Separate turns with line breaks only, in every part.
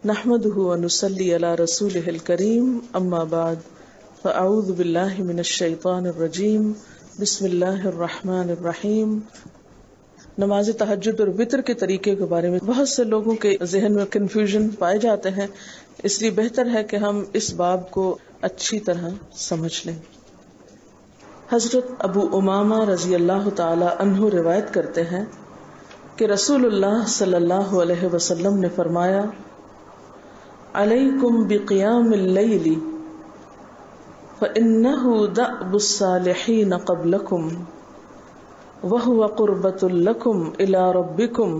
نحمده ونصلي على رسوله الكريم اما بعد فاعوذ بالله من الشیطان الرجیم بسم اللہ الرحمن الرحیم۔ نماز تہجد اور وتر کے طریقے کے بارے میں بہت سے لوگوں کے ذہن میں کنفیوژن پائے جاتے ہیں، اس لیے بہتر ہے کہ ہم اس باب کو اچھی طرح سمجھ لیں۔ حضرت ابو امامہ رضی اللہ تعالی عنہ روایت کرتے ہیں کہ رسول اللہ صلی اللہ علیہ وسلم نے فرمایا، علیکم بقیام اللیل فإنہ دأب الصالحین قبلکم وہو قربۃ لکم الی ربکم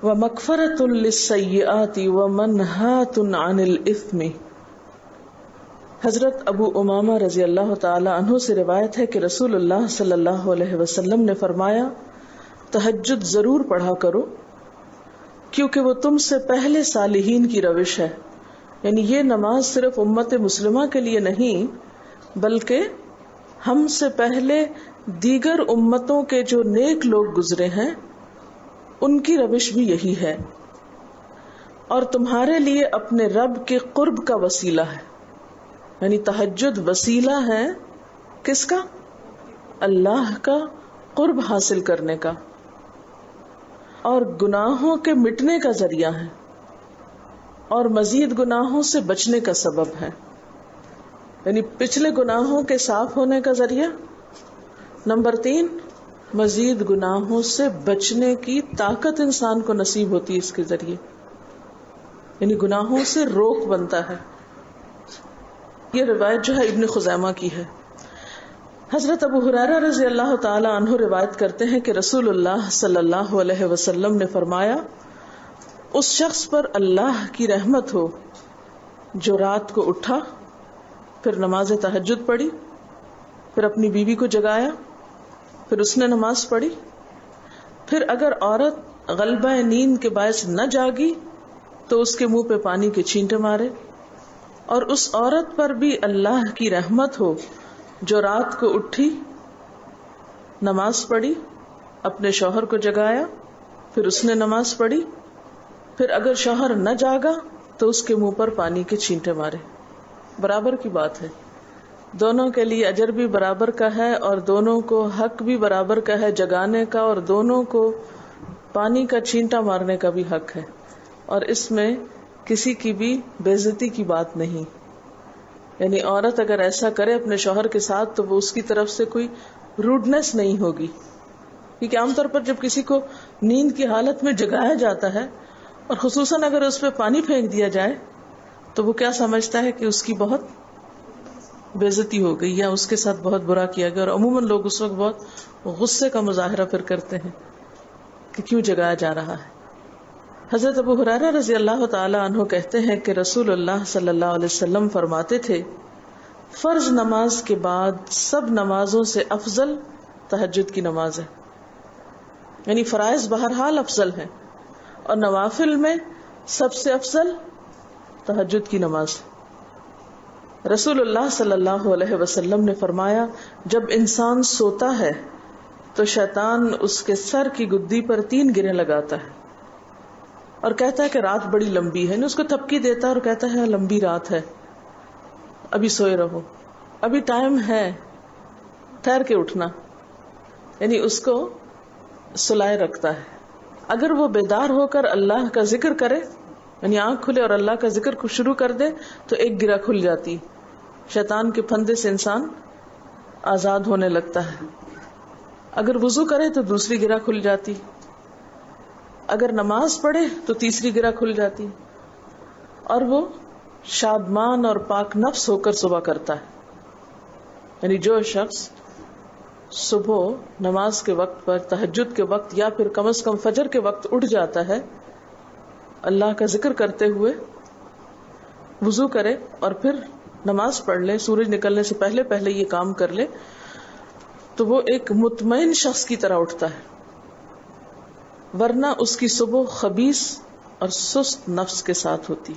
ومغفرۃ للسیئات ومنہاۃ عن الاثم۔ حضرت ابو امامہ رضی اللہ تعالی عنہ سے روایت ہے کہ رسول اللہ صلی اللہ علیہ وسلم نے فرمایا، تہجد ضرور پڑھا کرو کیونکہ وہ تم سے پہلے صالحین کی روش ہے۔ یعنی یہ نماز صرف امت مسلمہ کے لیے نہیں بلکہ ہم سے پہلے دیگر امتوں کے جو نیک لوگ گزرے ہیں ان کی روش بھی یہی ہے، اور تمہارے لیے اپنے رب کے قرب کا وسیلہ ہے۔ یعنی تہجد وسیلہ ہے کس کا؟ اللہ کا قرب حاصل کرنے کا، اور گناہوں کے مٹنے کا ذریعہ ہے، اور مزید گناہوں سے بچنے کا سبب ہے۔ یعنی پچھلے گناہوں کے صاف ہونے کا ذریعہ، نمبر 3 مزید گناہوں سے بچنے کی طاقت انسان کو نصیب ہوتی ہے اس کے ذریعے، یعنی گناہوں سے روک بنتا ہے۔ یہ روایت جو ہے ابن خزیمہ کی ہے۔ حضرت ابو ہریرہ رضی اللہ تعالی عنہ روایت کرتے ہیں کہ رسول اللہ صلی اللہ علیہ وسلم نے فرمایا، اس شخص پر اللہ کی رحمت ہو جو رات کو اٹھا، پھر نماز تہجد پڑھی، پھر اپنی بیوی کو جگایا، پھر اس نے نماز پڑھی، پھر اگر عورت غلبہ نیند کے باعث نہ جاگی تو اس کے منہ پہ پانی کے چھینٹے مارے، اور اس عورت پر بھی اللہ کی رحمت ہو جو رات کو اٹھی، نماز پڑھی، اپنے شوہر کو جگایا، پھر اس نے نماز پڑھی، پھر اگر شوہر نہ جاگا تو اس کے منہ پر پانی کے چھینٹے مارے۔ برابر کی بات ہے، دونوں کے لیے اجر بھی برابر کا ہے، اور دونوں کو حق بھی برابر کا ہے جگانے کا، اور دونوں کو پانی کا چھینٹا مارنے کا بھی حق ہے، اور اس میں کسی کی بھی بے عزتی کی بات نہیں۔ یعنی عورت اگر ایسا کرے اپنے شوہر کے ساتھ تو وہ اس کی طرف سے کوئی روڈنس نہیں ہوگی، کیونکہ عام طور پر جب کسی کو نیند کی حالت میں جگایا جاتا ہے اور خصوصاً اگر اس پہ پانی پھینک دیا جائے تو وہ کیا سمجھتا ہے کہ اس کی بہت بے عزتی ہو گئی یا اس کے ساتھ بہت برا کیا گیا، اور عموماً لوگ اس وقت بہت غصے کا مظاہرہ پھر کرتے ہیں کہ کیوں جگایا جا رہا ہے۔ حضرت ابو ہریرہ رضی اللہ تعالی عنہ کہتے ہیں کہ رسول اللہ صلی اللہ علیہ وسلم فرماتے تھے، فرض نماز کے بعد سب نمازوں سے افضل تہجد کی نماز ہے۔ یعنی فرائض بہرحال افضل ہے، اور نوافل میں سب سے افضل تہجد کی نماز۔ رسول اللہ صلی اللہ علیہ وسلم نے فرمایا، جب انسان سوتا ہے تو شیطان اس کے سر کی گدی پر 3 گریں لگاتا ہے اور کہتا ہے کہ رات بڑی لمبی ہے، اس کو تھپکی دیتا ہے اور کہتا ہے لمبی رات ہے، ابھی سوئے رہو، ابھی ٹائم ہے، ٹھہر کے اٹھنا۔ یعنی اس کو سلائے رکھتا ہے۔ اگر وہ بیدار ہو کر اللہ کا ذکر کرے، یعنی آنکھ کھلے اور اللہ کا ذکر کو شروع کر دے تو ایک گرہ کھل جاتی، شیطان کے پھندے سے انسان آزاد ہونے لگتا ہے۔ اگر وضو کرے تو دوسری گرہ کھل جاتی، اگر نماز پڑھے تو تیسری گرہ کھل جاتی، اور وہ شادمان اور پاک نفس ہو کر صبح کرتا ہے۔ یعنی جو شخص صبح نماز کے وقت پر، تہجد کے وقت، یا پھر کم از کم فجر کے وقت اٹھ جاتا ہے، اللہ کا ذکر کرتے ہوئے وضو کرے اور پھر نماز پڑھ لے، سورج نکلنے سے پہلے پہلے یہ کام کر لے، تو وہ ایک مطمئن شخص کی طرح اٹھتا ہے، ورنہ اس کی صبح خبیث اور سست نفس کے ساتھ ہوتی۔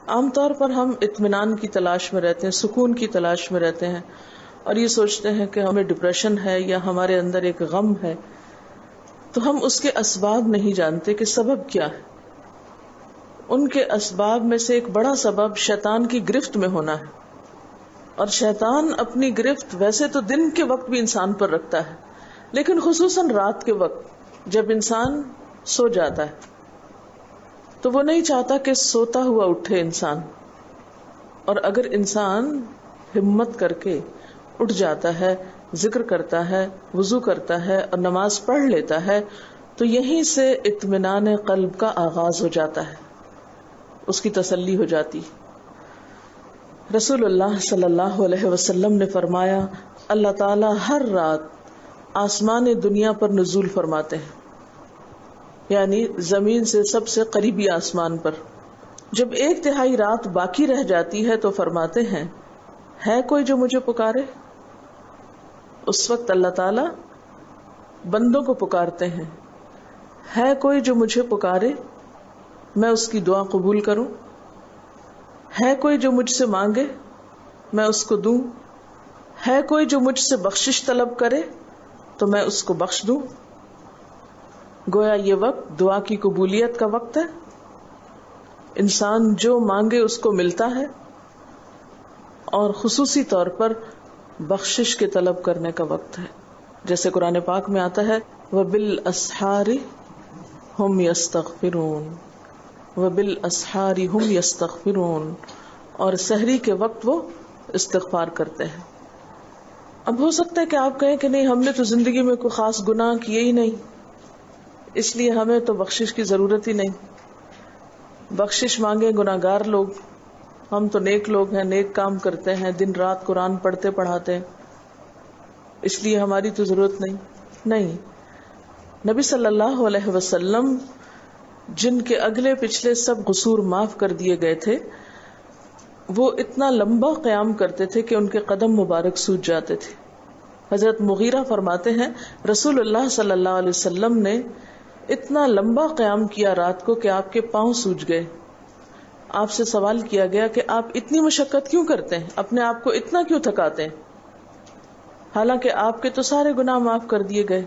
عام طور پر ہم اطمینان کی تلاش میں رہتے ہیں، سکون کی تلاش میں رہتے ہیں، اور یہ سوچتے ہیں کہ ہمیں ڈپریشن ہے یا ہمارے اندر ایک غم ہے، تو ہم اس کے اسباب نہیں جانتے کہ سبب کیا ہے۔ ان کے اسباب میں سے ایک بڑا سبب شیطان کی گرفت میں ہونا ہے. اور شیطان اپنی گرفت ویسے تو دن کے وقت بھی انسان پر رکھتا ہے، لیکن خصوصاً رات کے وقت جب انسان سو جاتا ہے تو وہ نہیں چاہتا کہ سوتا ہوا اٹھے انسان. اور اگر انسان ہمت کر کے اٹھ جاتا ہے، ذکر کرتا ہے، وضو کرتا ہے اور نماز پڑھ لیتا ہے تو یہیں سے اطمینان قلب کا آغاز ہو جاتا ہے، اس کی تسلی ہو جاتی. رسول اللہ صلی اللہ علیہ وسلم نے فرمایا اللہ تعالی ہر رات آسمان دنیا پر نزول فرماتے ہیں، یعنی زمین سے سب سے قریبی آسمان پر. جب 1/3 رات باقی رہ جاتی ہے تو فرماتے ہیں ہے کوئی جو مجھے پکارے. اس وقت اللہ تعالی بندوں کو پکارتے ہیں، ہے کوئی جو مجھے پکارے میں اس کی دعا قبول کروں، ہے کوئی جو مجھ سے مانگے میں اس کو دوں، ہے کوئی جو مجھ سے بخشش طلب کرے تو میں اس کو بخش دوں. گویا یہ وقت دعا کی قبولیت کا وقت ہے. انسان جو مانگے اس کو ملتا ہے، اور خصوصی طور پر بخشش کے طلب کرنے کا وقت ہے. جیسے قرآن پاک میں آتا ہے وَبِالْأَسْحَارِ هُمْ يَسْتَغْفِرُونَ، وَبِالْأَسْحَارِ هُمْ يَسْتَغْفِرُونَ، اور سحری کے وقت وہ استغفار کرتے ہیں. اب ہو سکتا ہے کہ آپ کہیں کہ نہیں ہم نے تو زندگی میں کوئی خاص گناہ کیے ہی نہیں، اس لیے ہمیں تو بخشش کی ضرورت ہی نہیں. بخشش مانگے گناہگار لوگ، ہم تو نیک لوگ ہیں، نیک کام کرتے ہیں، دن رات قرآن پڑھتے پڑھاتے ہیں، اس لیے ہماری تو ضرورت نہیں. نہیں، نبی صلی اللہ علیہ وسلم جن کے اگلے پچھلے سب قصور معاف کر دیے گئے تھے، وہ اتنا لمبا قیام کرتے تھے کہ ان کے قدم مبارک سوج جاتے تھے. حضرت مغیرہ فرماتے ہیں رسول اللہ صلی اللہ علیہ وسلم نے اتنا لمبا قیام کیا رات کو کہ آپ کے پاؤں سوج گئے. آپ سے سوال کیا گیا کہ آپ اتنی مشقت کیوں کرتے ہیں، اپنے آپ کو اتنا کیوں تھکاتے ہیں، حالانکہ آپ کے تو سارے گناہ معاف کر دیے گئے.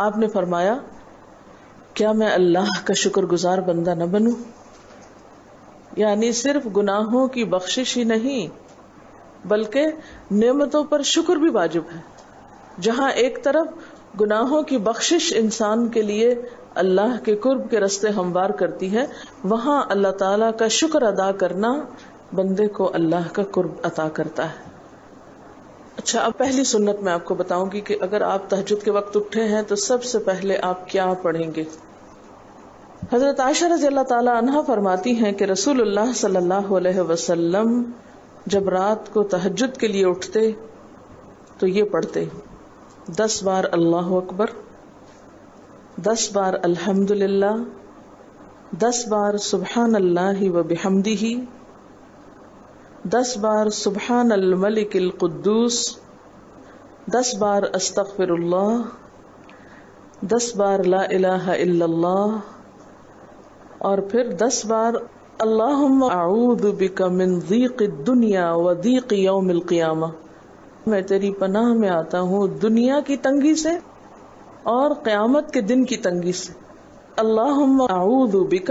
آپ نے فرمایا کیا میں اللہ کا شکر گزار بندہ نہ بنوں؟ یعنی صرف گناہوں کی بخشش ہی نہیں بلکہ نعمتوں پر شکر بھی واجب ہے. جہاں ایک طرف گناہوں کی بخشش انسان کے لیے اللہ کے قرب کے راستے ہموار کرتی ہے، وہاں اللہ تعالی کا شکر ادا کرنا بندے کو اللہ کا قرب عطا کرتا ہے. اچھا، اب پہلی سنت میں آپ کو بتاؤں گی کہ اگر آپ تہجد کے وقت اٹھے ہیں تو سب سے پہلے آپ کیا پڑھیں گے. حضرت عائشہ رضی اللہ تعالی عنہا فرماتی ہیں کہ رسول اللہ صلی اللہ علیہ وسلم جب رات کو تہجد کے لیے اٹھتے تو یہ پڑھتے 10 بار اللہ اکبر، 10 بار الحمدللہ، 10 بار سبحان اللہ و بحمدہ، 10 بار سبحان الملک القدوس، 10 بار استغفر اللہ، 10 بار لا الہ الا اللہ، اور پھر 10 بار اللہم اعوذ بک من ضیق الدنیا و ضیق یوم القیامہ، میں تیری پناہ میں آتا ہوں دنیا کی تنگی سے اور قیامت کے دن کی تنگی سے. اللہم اعوذ بک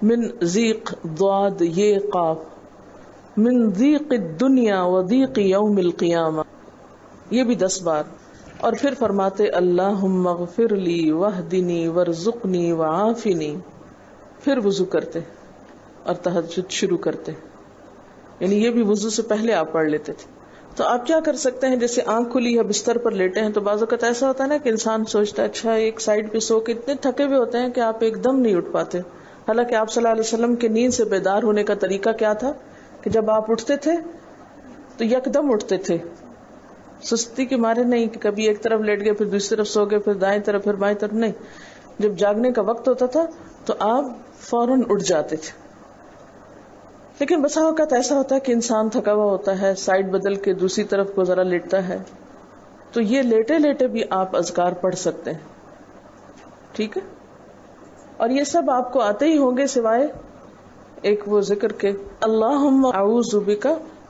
من ضیق ضاد یہ قاف من ضیق الدنیا و ضیق یوم القیامہ، یہ بھی 10 بار. اور پھر فرماتے اللہم اغفر لی واہدنی وارزقنی وعافنی، پھر وضو کرتے اور تہجد شروع کرتے. یعنی یہ بھی وضو سے پہلے آپ پڑھ لیتے تھے. تو آپ کیا کر سکتے ہیں، جیسے آنکھ کھلی ہے بستر پر لیٹے ہیں تو بعض اوقات ایسا ہوتا ہے نا کہ انسان سوچتا ہے اچھا ایک سائڈ پہ سو کے اتنے تھکے ہوئے ہوتے ہیں کہ آپ ایک دم نہیں اٹھ پاتے. حالانکہ آپ صلی اللہ علیہ وسلم کے نیند سے بیدار ہونے کا طریقہ کیا تھا کہ جب آپ اٹھتے تھے تو یکدم اٹھتے تھے، سستی کے مارے نہیں کہ کبھی ایک طرف لیٹ گئے پھر دوسری طرف سو گئے پھر دائیں طرف پھر بائیں طرف، نہیں. جب جاگنے کا وقت ہوتا تھا تو آپ فوراً اٹھ جاتے تھے. لیکن بسا اوقات ایسا ہوتا ہے کہ انسان تھکا ہوا ہوتا ہے، سائڈ بدل کے دوسری طرف کو ذرا لیٹتا ہے، تو یہ لیٹے لیٹے بھی آپ اذکار پڑھ سکتے ہیں. ٹھیک ہے، اور یہ سب آپ کو آتے ہی ہوں گے سوائے ایک وہ ذکر کے اللہم اعوذ بک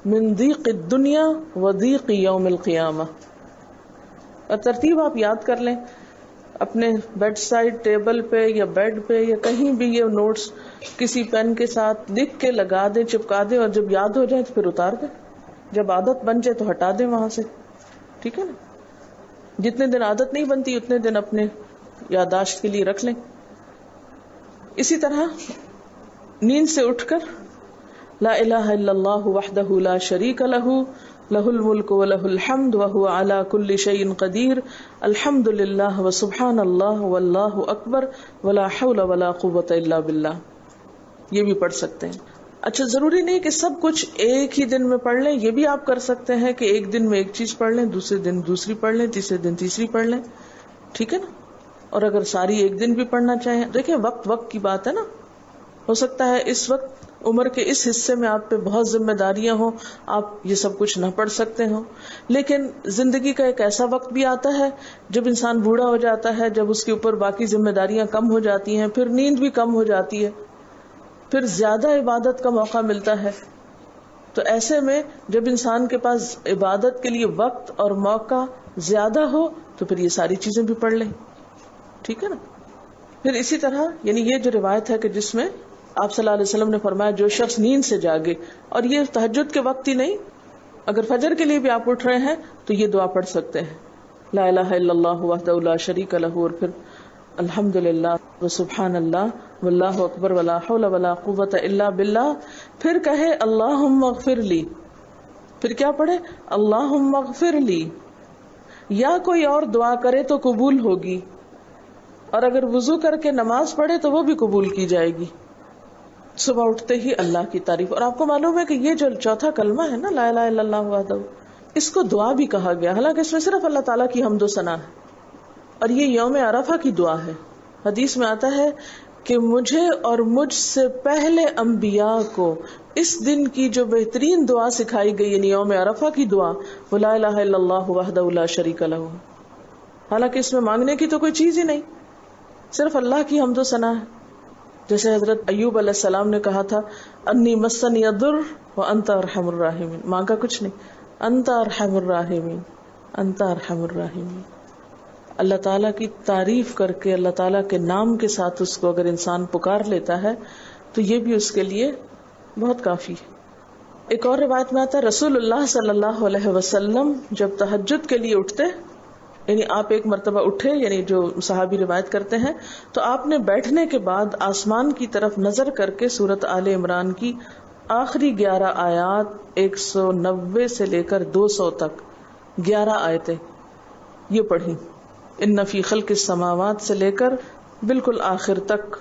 من ضیق الدنیا و ضیق یوم القیامہ. اور ترتیب آپ یاد کر لیں، اپنے بیڈ سائڈ ٹیبل پہ یا بیڈ پہ یا کہیں بھی یہ نوٹس کسی پین کے ساتھ لکھ کے لگا دیں، چپکا دیں، اور جب یاد ہو جائے تو پھر اتار دیں، جب عادت بن جائے تو ہٹا دیں وہاں سے. ٹھیک ہے نا؟ جتنے دن عادت نہیں بنتی اتنے دن اپنے یادداشت کے لیے رکھ لیں. اسی طرح نیند سے اٹھ کر لا الہ الا اللہ وحدہ لا شریک لہ لہ الملک ولہ الحمد وہو علی کل شیء قدیر الحمد للہ وسبحان اللہ واللہ اکبر ولا حول ولا قوۃ الا باللہ. یہ بھی پڑھ سکتے ہیں. اچھا، ضروری نہیں کہ سب کچھ ایک ہی دن میں پڑھ لیں، یہ بھی آپ کر سکتے ہیں کہ ایک دن میں ایک چیز پڑھ لیں، دوسرے دن دوسری پڑھ لیں، تیسرے دن تیسری پڑھ لیں. ٹھیک ہے نا؟ اور اگر ساری ایک دن بھی پڑھنا چاہیں، دیکھیں وقت کی بات ہے نا. ہو سکتا ہے اس وقت عمر کے اس حصے میں آپ پہ بہت ذمہ داریاں ہوں، آپ یہ سب کچھ نہ پڑھ سکتے ہوں، لیکن زندگی کا ایک ایسا وقت بھی آتا ہے جب انسان بوڑھا ہو جاتا ہے، جب اس کے اوپر باقی ذمہ داریاں کم ہو جاتی ہیں، پھر نیند بھی کم ہو جاتی ہے، پھر زیادہ عبادت کا موقع ملتا ہے. تو ایسے میں جب انسان کے پاس عبادت کے لیے وقت اور موقع زیادہ ہو تو پھر یہ ساری چیزیں بھی پڑھ لیں. ٹھیک ہے نا؟ پھر اسی طرح یعنی یہ جو روایت ہے کہ جس میں آپ صلی اللہ علیہ وسلم نے فرمایا جو شخص نیند سے جاگے، اور یہ تہجد کے وقت ہی نہیں، اگر فجر کے لیے بھی آپ اٹھ رہے ہیں تو یہ دعا پڑھ سکتے ہیں، لا الہ الا اللہ وحدہ لا شریک لہ، اور پھر الحمد للہ وسبحان اللہ واللہ اکبر ولا حول ولا قوۃ الا باللہ. پھر کہے اللہم اغفر لی، پھر کیا پڑھے؟ اللہم اغفر لی. یا کوئی اور دعا کرے تو قبول ہوگی، اور اگر وضو کر کے نماز پڑھے تو وہ بھی قبول کی جائے گی. صبح اٹھتے ہی اللہ کی تعریف. اور آپ کو معلوم ہے کہ یہ جو چوتھا کلمہ ہے نا، لا الہ الا اللہ وحدہ، اس کو دعا بھی کہا گیا، حالانکہ اس میں صرف اللہ تعالیٰ کی حمد و ثنا ہے، اور یہ یوم عرفہ کی دعا ہے. حدیث میں آتا ہے کہ مجھے اور مجھ سے پہلے انبیاء کو اس دن کی جو بہترین دعا سکھائی گئی، یعنی یوم عرفہ کی دعا، وہ لا الہ الا اللہ وحدہ لا شریک لہ. حالانکہ اس میں مانگنے کی تو کوئی چیز ہی نہیں، صرف اللہ کی حمد و ثنا ہے. جیسے حضرت ایوب علیہ السلام نے کہا تھا انی مسنی الضر وانت ارحم الراحمین، مانگا کچھ نہیں، انت ارحم الراحمین، انت ارحم الراحمین. اللہ تعالیٰ کی تعریف کر کے، اللہ تعالیٰ کے نام کے ساتھ اس کو اگر انسان پکار لیتا ہے تو یہ بھی اس کے لیے بہت کافی ہے. ایک اور روایت میں آتا ہے رسول اللہ صلی اللہ علیہ وسلم جب تہجد کے لیے اٹھتے، یعنی آپ ایک مرتبہ اٹھے، یعنی جو صحابی روایت کرتے ہیں، تو آپ نے بیٹھنے کے بعد آسمان کی طرف نظر کر کے سورۃ آل عمران کی آخری 11 آیات 190 سے لے کر 200 تک 11 آیتیں یہ پڑھی. ان فی خلق السماوات سے لے کر بالکل آخر تک.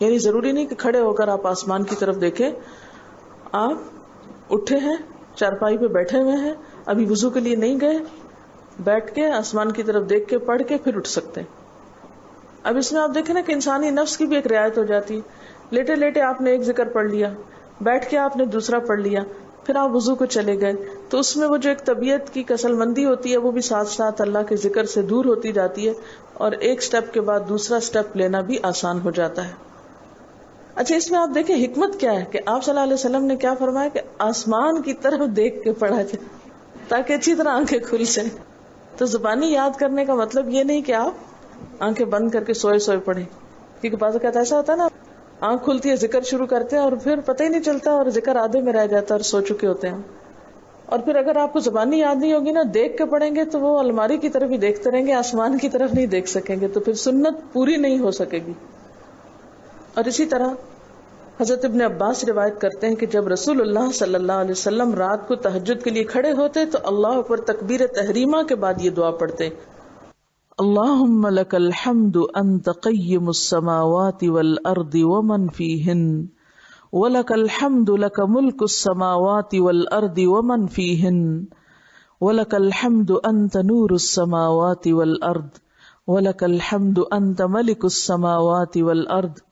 یعنی ضروری نہیں کہ کھڑے ہو کر آپ آسمان کی طرف دیکھیں، آپ اٹھے ہیں، چارپائی پہ بیٹھے ہوئے ہیں، ابھی وضو کے لیے نہیں گئے، بیٹھ کے آسمان کی طرف دیکھ کے پڑھ کے پھر اٹھ سکتے ہیں. اب اس میں آپ دیکھیں نا کہ انسانی نفس کی بھی ایک رعایت ہو جاتی ہے. لیٹے لیٹے آپ نے ایک ذکر پڑھ لیا، بیٹھ کے آپ نے دوسرا پڑھ لیا، پھر آپ وضو کو چلے گئے، تو اس میں وہ جو ایک طبیعت کی کسل مندی ہوتی ہے وہ بھی ساتھ ساتھ اللہ کے ذکر سے دور ہوتی جاتی ہے، اور ایک سٹیپ کے بعد دوسرا سٹیپ لینا بھی آسان ہو جاتا ہے. اچھا، اس میں آپ دیکھیں حکمت کیا ہے کہ آپ صلی اللہ علیہ وسلم نے کیا فرمایا کہ آسمان کی طرف دیکھ کے پڑھا جائے تاکہ اچھی طرح آنکھیں کھل جائیں. تو زبانی یاد کرنے کا مطلب یہ نہیں کہ آپ آنکھیں بند کر کے سوئے سوئے پڑھیں، کیونکہ بعض اوقات ایسا ہوتا ہے نا، آنکھ کھلتی ہے، ذکر شروع کرتے ہیں اور پھر پتہ ہی نہیں چلتا اور ذکر آدھے میں رہ جاتا ہے اور سو چکے ہوتے ہیں. اور پھر اگر آپ کو زبانی یاد نہیں ہوگی نا، دیکھ کے پڑھیں گے تو وہ الماری کی طرف ہی دیکھتے رہیں گے، آسمان کی طرف نہیں دیکھ سکیں گے، تو پھر سنت پوری نہیں ہو سکے گی. اور اسی طرح حضرت ابن عباس روایت کرتے ہیں کہ جب رسول اللہ صلی اللہ علیہ وسلم رات کو تہجد کے لیے کھڑے ہوتے تو اللہ اکبر تکبیر تحریمہ کے بعد یہ دعا پڑھتے، اللہم لک الحمد انت قیم السماوات والارض ومن فیہن ولک الحمد لک ملک السماوات والارض ومن فیہن ولک الحمد انت نور السماوات والارض ولک الحمد انت ملک السماوات والارض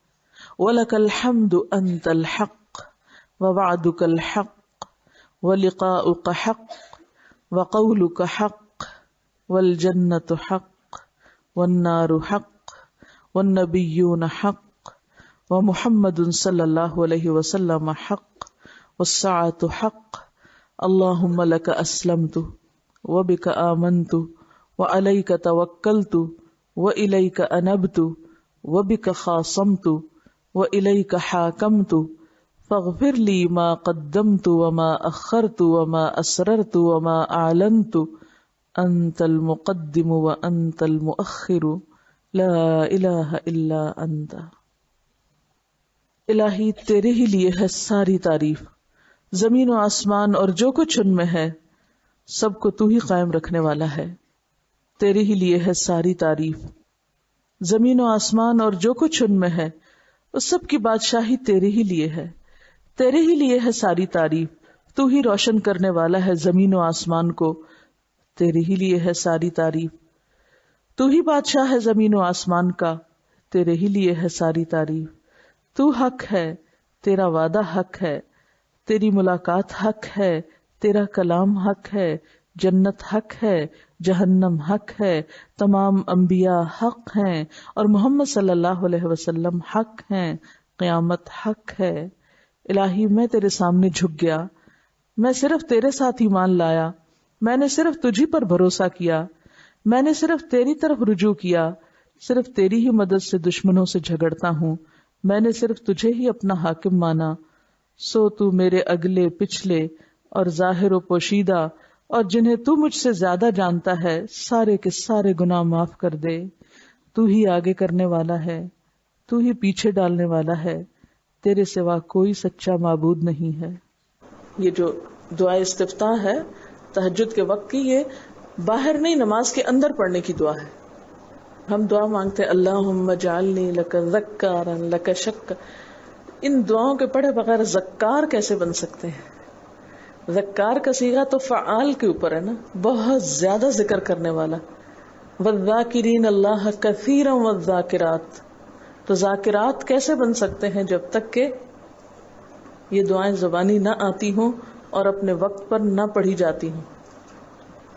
وَلَكَ الْحَمْدُ أَنْتَ الْحَقُّ وَوَعْدُكَ الْحَقُّ وَلِقَاؤُكَ حَقٌّ وَقَوْلُكَ حَقٌّ وَالْجَنَّةُ حَقٌّ وَالنَّارُ حَقٌّ وَالنَّبِيُّونَ حَقٌّ وَمُحَمَّدٌ صلی اللہ علیہ وسلم حق والساعة حق اللہم لک اسلمت وبک آمنت وعلیک توکلت وإليك أنبت وبك خاصمت وإليك حاكمت فاغفر لي ما قدمت وما أخرت وما أسررت وما أعلنت أنت المقدم وأنت المؤخر لا إله إلا أنت. الہی تیرے ہی لیے ہے ساری تعریف، زمین و آسمان اور جو کچھ ان میں ہے سب کو تو ہی قائم رکھنے والا ہے. تیرے ہی لیے ہے ساری تعریف، زمین و آسمان اور جو کچھ ان میں ہے اس سب کی بادشاہی تیرے ہی لیے ہے. تیرے ہی لیے ہے ساری تعریف، تو ہی روشن کرنے والا ہے زمین و آسمان کو. تیرے ہی لیے ہے ساری تعریف، تو ہی بادشاہ ہے زمین و آسمان کا. تیرے ہی لیے ہے ساری تعریف. تو حق ہے، تیرا وعدہ حق ہے، تیری ملاقات حق ہے، تیرا کلام حق ہے، جنت حق ہے، جہنم حق ہے، تمام انبیاء حق ہیں اور محمد صلی اللہ علیہ وسلم حق ہیں، قیامت حق ہے. الہی میں تیرے سامنے جھک گیا، میں صرف تیرے ساتھ ایمان لایا، میں نے صرف تجھی پر بھروسہ کیا، میں نے صرف تیری طرف رجوع کیا، صرف تیری ہی مدد سے دشمنوں سے جھگڑتا ہوں، میں نے صرف تجھے ہی اپنا حاکم مانا. سو تو میرے اگلے پچھلے اور ظاہر و پوشیدہ اور جنہیں تو مجھ سے زیادہ جانتا ہے سارے کے سارے گناہ معاف کر دے. تو ہی آگے کرنے والا ہے، تو ہی پیچھے ڈالنے والا ہے، تیرے سوا کوئی سچا معبود نہیں ہے. یہ جو دعا استفتاح ہے تہجد کے وقت کی، یہ باہر نہیں نماز کے اندر پڑھنے کی دعا ہے. ہم دعا مانگتے اللہم اجعلنی لک ذکارا لک شکارا. ان دعاؤں کے پڑھے بغیر ذکار کیسے بن سکتے ہیں؟ ذکار کا صیغہ تو فعال کے اوپر ہے نا، بہت زیادہ ذکر کرنے والا. والذاکرین اللہ کثیرا والذاکرات. تو ذاکرات کیسے بن سکتے ہیں جب تک کہ یہ دعائیں زبانی نہ آتی ہوں اور اپنے وقت پر نہ پڑھی جاتی ہوں.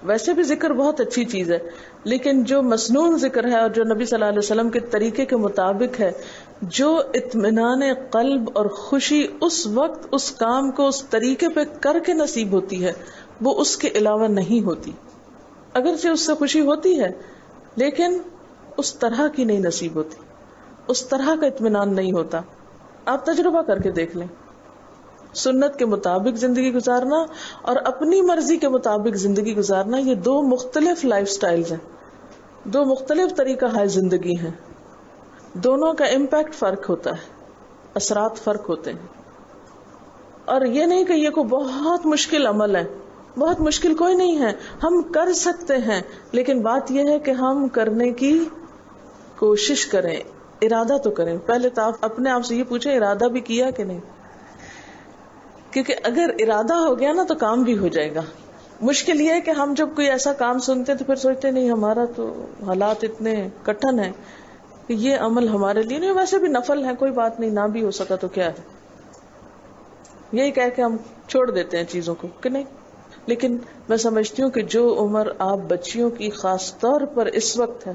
ویسے بھی ذکر بہت اچھی چیز ہے، لیکن جو مسنون ذکر ہے اور جو نبی صلی اللہ علیہ وسلم کے طریقے کے مطابق ہے، جو اطمینان قلب اور خوشی اس وقت اس کام کو اس طریقے پہ کر کے نصیب ہوتی ہے، وہ اس کے علاوہ نہیں ہوتی. اگرچہ اس سے خوشی ہوتی ہے لیکن اس طرح کی نہیں نصیب ہوتی، اس طرح کا اطمینان نہیں ہوتا. آپ تجربہ کر کے دیکھ لیں، سنت کے مطابق زندگی گزارنا اور اپنی مرضی کے مطابق زندگی گزارنا، یہ دو مختلف لائف سٹائلز ہیں، دو مختلف طریقہ ہے زندگی ہیں. دونوں کا امپیکٹ فرق ہوتا ہے، اثرات فرق ہوتے ہیں. اور یہ نہیں کہ یہ کوئی بہت مشکل عمل ہے، بہت مشکل کوئی نہیں ہے، ہم کر سکتے ہیں. لیکن بات یہ ہے کہ ہم کرنے کی کوشش کریں، ارادہ تو کریں. پہلے تو آپ اپنے آپ سے یہ پوچھیں ارادہ بھی کیا کہ نہیں، کیونکہ اگر ارادہ ہو گیا نا تو کام بھی ہو جائے گا. مشکل یہ ہے کہ ہم جب کوئی ایسا کام سنتے تو پھر سوچتے نہیں ہمارا تو حالات اتنے کٹھن ہیں کہ یہ عمل ہمارے لیے نہیں. ویسے بھی نفل ہے، کوئی بات نہیں، نہ بھی ہو سکا تو کیا ہے، یہی کہہ کے ہم چھوڑ دیتے ہیں چیزوں کو کہ نہیں. لیکن میں سمجھتی ہوں کہ جو عمر آپ بچیوں کی خاص طور پر اس وقت ہے،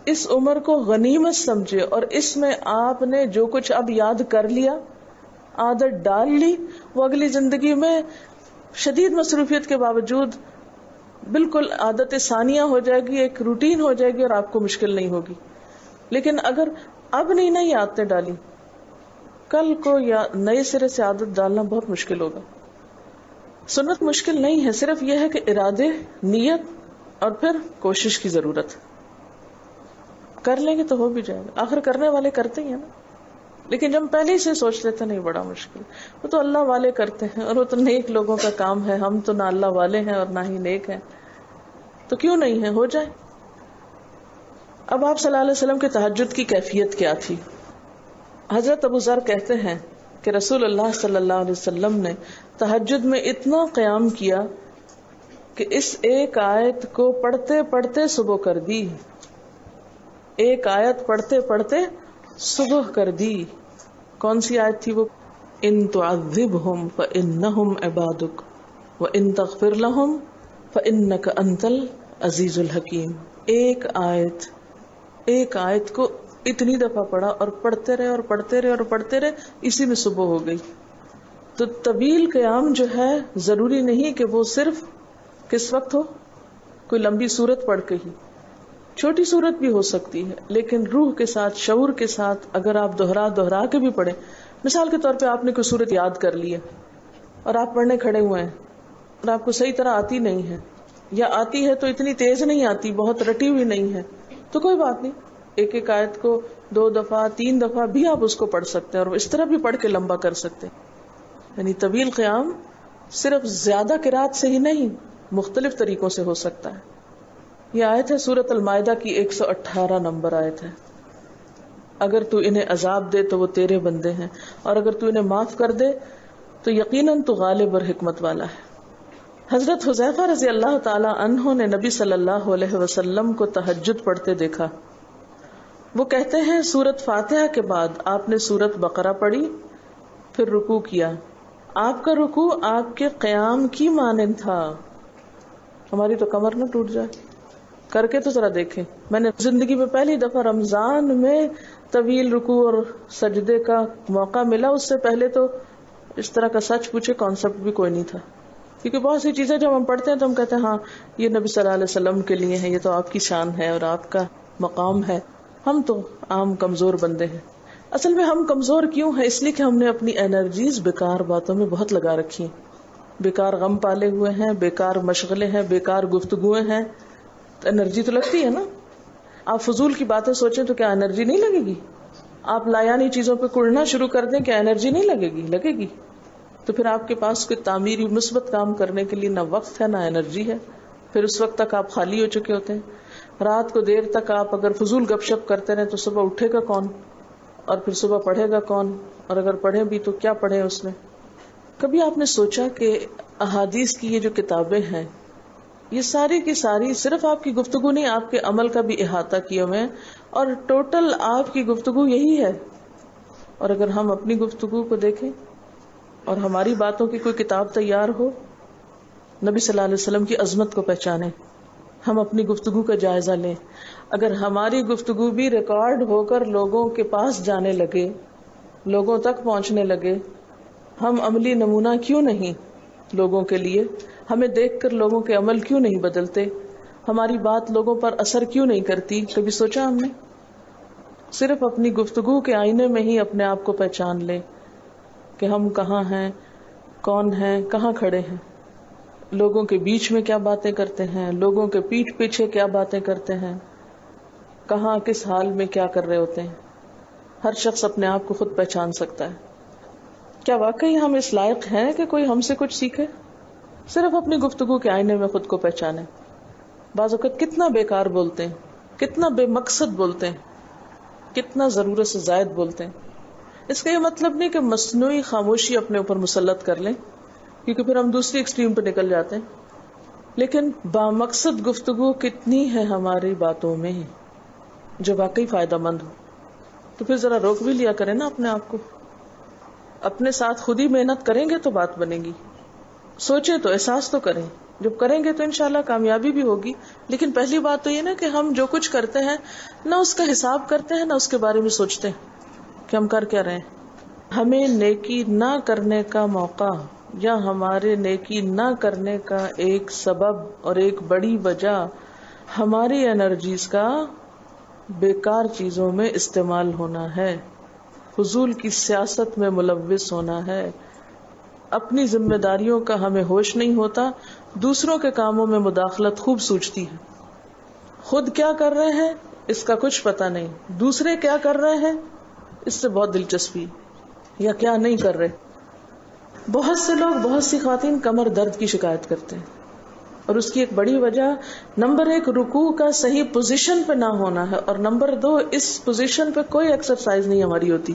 اس عمر کو غنیمت سمجھے اور اس میں آپ نے جو کچھ اب یاد کر لیا، عادت ڈال لی، وہ اگلی زندگی میں شدید مصروفیت کے باوجود بالکل عادت ثانیہ ہو جائے گی، ایک روٹین ہو جائے گی اور آپ کو مشکل نہیں ہوگی. لیکن اگر اب نہیں نئی عادتیں ڈالی، کل کو یا نئے سرے سے عادت ڈالنا بہت مشکل ہوگا. سنت مشکل نہیں ہے، صرف یہ ہے کہ ارادے، نیت اور پھر کوشش کی ضرورت. کر لیں گے تو ہو بھی جائے گا، آخر کرنے والے کرتے ہی ہیں نا. لیکن جب پہلے ہی سے سوچ لیتے نہیں بڑا مشکل، وہ تو اللہ والے کرتے ہیں اور وہ تو نیک لوگوں کا کام ہے، ہم تو نہ اللہ والے ہیں اور نہ ہی نیک ہیں، تو کیوں نہیں ہے، ہو جائے. اب آپ صلی اللہ علیہ وسلم کے تہجد کی کیفیت کیا تھی؟ حضرت ابو ذر کہتے ہیں کہ رسول اللہ صلی اللہ علیہ وسلم نے تہجد میں اتنا قیام کیا کہ اس ایک آیت کو پڑھتے پڑھتے صبح کر دی. ایک آیت پڑھتے پڑھتے صبح کر دی. کون سی آیت تھی وہ؟ ان تعذبہم فانہم عبادک وان تغفر لہم فانک انت العزیز الحکیم. ایک آیت کو اتنی دفعہ پڑھا اور پڑھتے رہے اور پڑھتے رہے اور پڑھتے رہے، اسی میں صبح ہو گئی. تو طویل قیام جو ہے ضروری نہیں کہ وہ صرف کس وقت ہو، کوئی لمبی سورت پڑھ کے ہی. چھوٹی صورت بھی ہو سکتی ہے، لیکن روح کے ساتھ، شعور کے ساتھ اگر آپ دوہرا کے بھی پڑھیں. مثال کے طور پہ آپ نے کوئی صورت یاد کر لی ہے اور آپ پڑھنے کھڑے ہوئے ہیں اور آپ کو صحیح طرح آتی نہیں ہے، یا آتی ہے تو اتنی تیز نہیں آتی، بہت رٹی ہوئی نہیں ہے، تو کوئی بات نہیں، ایک ایک آیت کو 2 دفعہ 3 دفعہ بھی آپ اس کو پڑھ سکتے ہیں، اور اس طرح بھی پڑھ کے لمبا کر سکتے ہیں. یعنی طویل قیام صرف زیادہ قرات سے ہی نہیں، مختلف طریقوں سے ہو سکتا ہے. یہ آیت ہے سورۃ المائدہ کی 118 نمبر آیت ہے. اگر تو انہیں عذاب دے تو وہ تیرے بندے ہیں، اور اگر تو انہیں معاف کر دے تو یقیناً تو غالب اور حکمت والا ہے. حضرت حذیفہ رضی اللہ تعالی عنہ نے نبی صلی اللہ علیہ وسلم کو تہجد پڑھتے دیکھا. وہ کہتے ہیں سورۃ فاتحہ کے بعد آپ نے سورۃ بقرہ پڑھی، پھر رکوع کیا. آپ کا رکوع آپ کے قیام کی مانند تھا. ہماری تو کمر نہ ٹوٹ جائے. کر کے تو ذرا دیکھیں. میں نے زندگی میں پہلی دفعہ رمضان میں طویل رکوع اور سجدے کا موقع ملا. اس سے پہلے تو اس طرح کا سچ پوچھے کانسیپٹ بھی کوئی نہیں تھا، کیونکہ بہت سی چیزیں جب ہم پڑھتے ہیں تو ہم کہتے ہیں ہاں یہ نبی صلی اللہ علیہ وسلم کے لیے ہے، یہ تو آپ کی شان ہے اور آپ کا مقام ہے. ہم تو عام کمزور بندے ہیں. اصل میں ہم کمزور کیوں ہیں؟ اس لیے کہ ہم نے اپنی انرجیز بیکار باتوں میں بہت لگا رکھی ہیں، بیکار غم پالے ہوئے ہیں، بیکار مشغلے ہیں، بیکار گفتگویں ہیں. تو انرجی تو لگتی ہے نا. آپ فضول کی باتیں سوچیں تو کیا انرجی نہیں لگے گی؟ آپ لایانی چیزوں پہ کڑنا شروع کر دیں، کیا انرجی نہیں لگے گی؟ لگے گی. تو پھر آپ کے پاس کوئی تعمیری مثبت کام کرنے کے لیے نہ وقت ہے نہ انرجی ہے. پھر اس وقت تک آپ خالی ہو چکے ہوتے ہیں. رات کو دیر تک آپ اگر فضول گپ شپ کرتے رہیں تو صبح اٹھے گا کون، اور پھر صبح پڑھے گا کون، اور اگر پڑھیں بھی تو کیا پڑھیں اس میں. کبھی آپ نے سوچا کہ احادیث کی یہ جو کتابیں ہیں یہ ساری کی ساری صرف آپ کی گفتگو نہیں، آپ کے عمل کا بھی احاطہ کیے ہوئے ہیں، اور ٹوٹل آپ کی گفتگو یہی ہے. اور اگر ہم اپنی گفتگو کو دیکھیں اور ہماری باتوں کی کوئی کتاب تیار ہو، نبی صلی اللہ علیہ وسلم کی عظمت کو پہچانیں. ہم اپنی گفتگو کا جائزہ لیں. اگر ہماری گفتگو بھی ریکارڈ ہو کر لوگوں کے پاس جانے لگے، لوگوں تک پہنچنے لگے، ہم عملی نمونہ کیوں نہیں لوگوں کے لیے؟ ہمیں دیکھ کر لوگوں کے عمل کیوں نہیں بدلتے؟ ہماری بات لوگوں پر اثر کیوں نہیں کرتی؟ کبھی سوچا ہم نے؟ صرف اپنی گفتگو کے آئینے میں ہی اپنے آپ کو پہچان لیں کہ ہم کہاں ہیں، کون ہیں، کہاں کھڑے ہیں. لوگوں کے بیچ میں کیا باتیں کرتے ہیں، لوگوں کے پیٹھ پیچھے کیا باتیں کرتے ہیں، کہاں کس حال میں کیا کر رہے ہوتے ہیں. ہر شخص اپنے آپ کو خود پہچان سکتا ہے. کیا واقعی ہم اس لائق ہیں کہ کوئی ہم سے کچھ سیکھے؟ صرف اپنی گفتگو کے آئینے میں خود کو پہچانے. بعض اوقات کتنا بیکار بولتے ہیں، کتنا بے مقصد بولتے ہیں، کتنا ضرورت سے زائد بولتے ہیں. اس کا یہ مطلب نہیں کہ مصنوعی خاموشی اپنے اوپر مسلط کر لیں، کیونکہ پھر ہم دوسری ایکسٹریم پہ نکل جاتے ہیں. لیکن بامقصد گفتگو کتنی ہے ہماری باتوں میں جو واقعی فائدہ مند ہو. تو پھر ذرا روک بھی لیا کریں نا اپنے آپ کو. اپنے ساتھ خود ہی محنت کریں گے تو بات بنے گی. سوچیں تو، احساس تو کریں. جب کریں گے تو انشاءاللہ کامیابی بھی ہوگی. لیکن پہلی بات تو یہ نا کہ ہم جو کچھ کرتے ہیں نہ اس کا حساب کرتے ہیں، نہ اس کے بارے میں سوچتے ہیں کہ ہم کر کیا رہے ہیں. ہمیں نیکی نہ کرنے کا موقع یا ہمارے نیکی نہ کرنے کا ایک سبب اور ایک بڑی وجہ ہماری انرجیز کا بیکار چیزوں میں استعمال ہونا ہے، فضول کی سیاست میں ملوث ہونا ہے. اپنی ذمہ داریوں کا ہمیں ہوش نہیں ہوتا، دوسروں کے کاموں میں مداخلت خوب سوچتی ہے. خود کیا کر رہے ہیں اس کا کچھ پتہ نہیں، دوسرے کیا کر رہے ہیں اس سے بہت دلچسپی، یا کیا نہیں کر رہے. بہت سے لوگ، بہت سی خواتین کمر درد کی شکایت کرتے ہیں، اور اس کی ایک بڑی وجہ نمبر 1 رکوع کا صحیح پوزیشن پہ نہ ہونا ہے، اور نمبر 2 اس پوزیشن پہ کوئی ایکسرسائز نہیں ہماری ہوتی.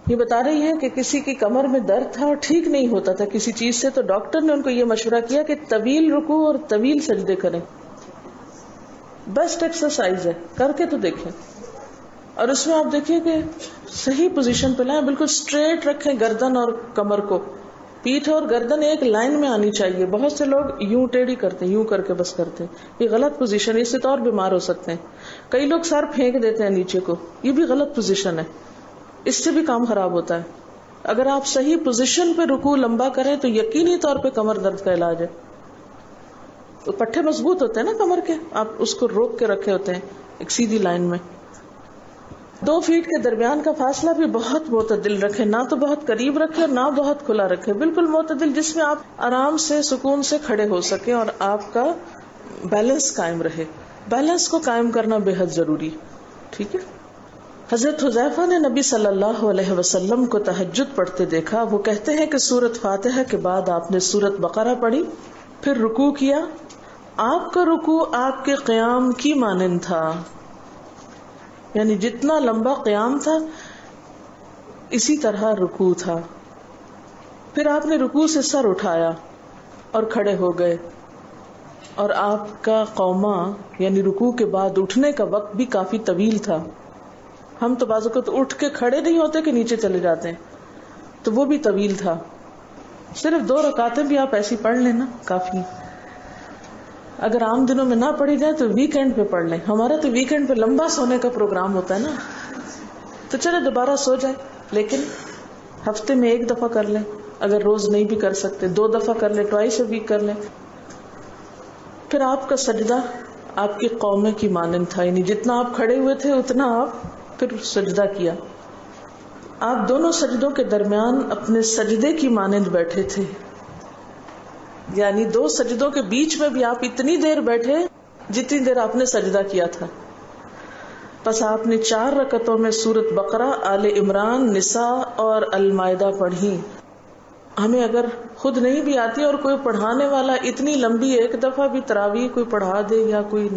یہ بتا رہی ہے کہ کسی کی کمر میں درد تھا اور ٹھیک نہیں ہوتا تھا کسی چیز سے، تو ڈاکٹر نے ان کو یہ مشورہ کیا کہ طویل رکوع اور طویل سجدے کریں. بیسٹ ایکسرسائز ہے، کر کے تو دیکھیں. اور اس میں آپ دیکھیے کہ صحیح پوزیشن پہ لائیں، بالکل اسٹریٹ رکھیں گردن اور کمر کو. پیٹھ اور گردن ایک لائن میں آنی چاہیے. بہت سے لوگ یوں ٹیڑھی کرتے ہیں، یوں کر کے بس کرتے ہیں. یہ غلط پوزیشن ہے، اس سے تو اور بیمار ہو سکتے ہیں. کئی لوگ سر پھینک دیتے ہیں نیچے کو، یہ بھی غلط پوزیشن ہے، اس سے بھی کام خراب ہوتا ہے. اگر آپ صحیح پوزیشن پہ رکوع لمبا کریں تو یقینی طور پہ کمر درد کا علاج ہے. پٹھے مضبوط ہوتے ہیں نا کمر کے، آپ اس کو روک کے رکھے ہوتے ہیں ایک سیدھی لائن میں. 2 فیٹ کے درمیان کا فاصلہ بھی بہت معتدل رکھے، نہ تو بہت قریب رکھے اور نہ بہت کھلا رکھے، بالکل معتدل جس میں آپ آرام سے سکون سے کھڑے ہو سکیں اور آپ کا بیلنس قائم رہے. بیلنس کو قائم کرنا بے حد ضروری. ٹھیک ہے. حضرت حذیفہ نے نبی صلی اللہ علیہ وسلم کو تہجد پڑھتے دیکھا. وہ کہتے ہیں کہ سورۃ فاتحہ کے بعد آپ نے سورۃ بقرہ پڑھی، پھر رکوع کیا. آپ کا رکوع آپ کے قیام کی مانند تھا، یعنی جتنا لمبا قیام تھا اسی طرح رکوع تھا. پھر آپ نے رکوع سے سر اٹھایا اور کھڑے ہو گئے، اور آپ کا قوما یعنی رکوع کے بعد اٹھنے کا وقت بھی کافی طویل تھا. ہم تو بعض اوقات اٹھ کے کھڑے نہیں ہوتے کہ نیچے چلے جاتے ہیں، تو وہ بھی طویل تھا. صرف 2 رکعتیں بھی آپ ایسی پڑھ لیں نا کافی. اگر عام دنوں میں نہ پڑھی جائے تو ویکینڈ پہ پڑھ لیں. ہمارا تو ویکینڈ پہ لمبا سونے کا پروگرام ہوتا ہے نا، تو چلے دوبارہ سو جائے، لیکن ہفتے میں 1 دفعہ کر لیں. اگر روز نہیں بھی کر سکتے 2 دفعہ کر لیں، ٹوائس اے ویک کر لیں. پھر آپ کا سجدہ آپ کی قومے کی مانند تھا، یعنی جتنا آپ کھڑے ہوئے تھے اتنا آپ پھر سجدہ کیا. آپ دونوں سجدوں کے درمیان اپنے سجدے کی مانند بیٹھے تھے، یعنی 2 سجدوں کے بیچ میں بھی آپ اتنی دیر بیٹھے جتنی دیر آپ نے سجدہ کیا تھا. پس آپ نے 4 رکعتوں میں سورۃ بقرہ، آل عمران، نساء اور المائدہ پڑھی. ہمیں اگر خود نہیں بھی آتی اور کوئی پڑھانے والا اتنی لمبی 1 دفعہ بھی تراویح کوئی پڑھا دے یا کوئی